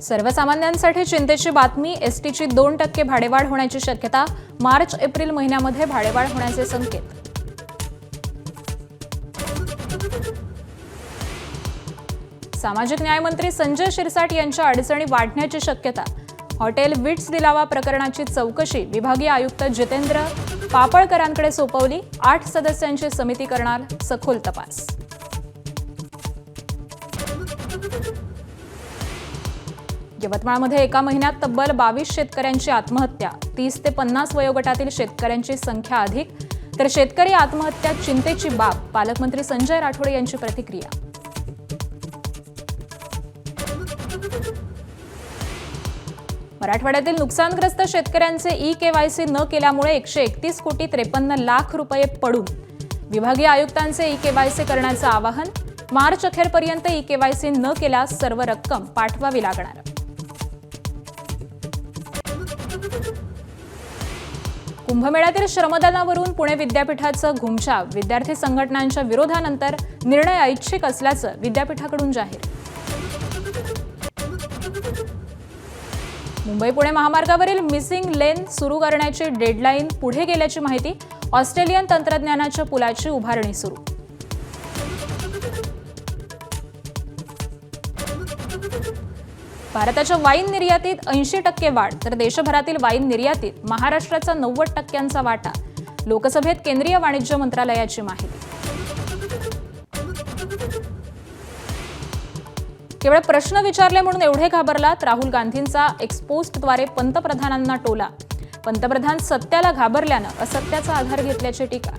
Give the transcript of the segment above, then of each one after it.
सर्वसामान्यांसाठी चिंतेची बातमी, एसटीची 2% भाडेवाढ होण्याची शक्यता, मार्च-एप्रिल महिन्यामध्ये भाडेवाढ होण्याचे संकेत. सामाजिक न्याय मंत्री संजय शिरसाट यांच्या अडचणी वाढण्याची शक्यता, हॉटेल विट्स लिलावा प्रकरणाची चौकशी विभागीय आयुक्त जितेंद्र पापळकरांकडे सोपवली, 8 सदस्यांची समिती करणार सखोल तपास. यवतमाळमध्ये एका महिन्यात तब्बल 22 शेतकऱ्यांची आत्महत्या, 30 ते 50 वयोगटातील शेतकऱ्यांची संख्या अधिक, तर शेतकरी आत्महत्या चिंतेची बाब, पालकमंत्री संजय राठोड यांची प्रतिक्रिया. मराठवाड्यातील नुकसानग्रस्त शेतकऱ्यांचे ई-केवायसी न केल्यामुळे 131,53,00,000 रुपये पडून, विभागीय आयुक्तांचे ई-केवायसी करण्याचं आवाहन, मार्च अखेरपर्यंत ई-केवायसी न केल्यास सर्व रक्कम पाठवावी लागणार. कुंभमेळ्यातील श्रमदानावरून पुणे विद्यापीठाचं घुमछाव, विद्यार्थी संघटनांच्या विरोधानंतर निर्णय ऐच्छिक असल्याचं विद्यापीठाकडून जाहीर. मुंबई-पुणे महामार्गावरील मिसिंग लेन सुरू करण्याची डेडलाईन पुढे गेल्याची माहिती, ऑस्ट्रेलियन तंत्रज्ञानाच्या पुलाची उभारणी सुरू. भारताच्या वाईन निर्यातीत 80% वाढ, तर देशभरातील वाईन निर्यातीत महाराष्ट्राचा 90% वाटा, लोकसभेत केंद्रीय वाणिज्य मंत्रालयाची माहिती. केवळ प्रश्न विचारले म्हणून एवढे घाबरलात, राहुल गांधींचा एक्सपोस्टद्वारे पंतप्रधानांना टोला, पंतप्रधान सत्याला घाबरल्यानं असत्याचा आधार घेतल्याची टीका.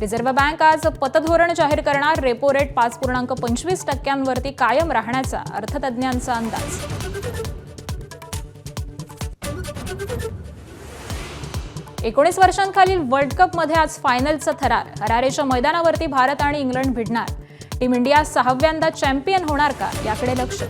रिझर्व्ह बँक आज पतधोरण जाहीर करणार, रेपो रेट 5.25% कायम राहण्याचा अर्थतज्ज्ञांचा अंदाज. एकोणीस वर्षांखालील वर्ल्ड कपमध्ये आज फायनलचा थरार, हरारेच्या मैदानावरती भारत आणि इंग्लंड भिडणार. टीम इंडिया 6व्यांदा चॅम्पियन होणार का, याकडे लक्ष.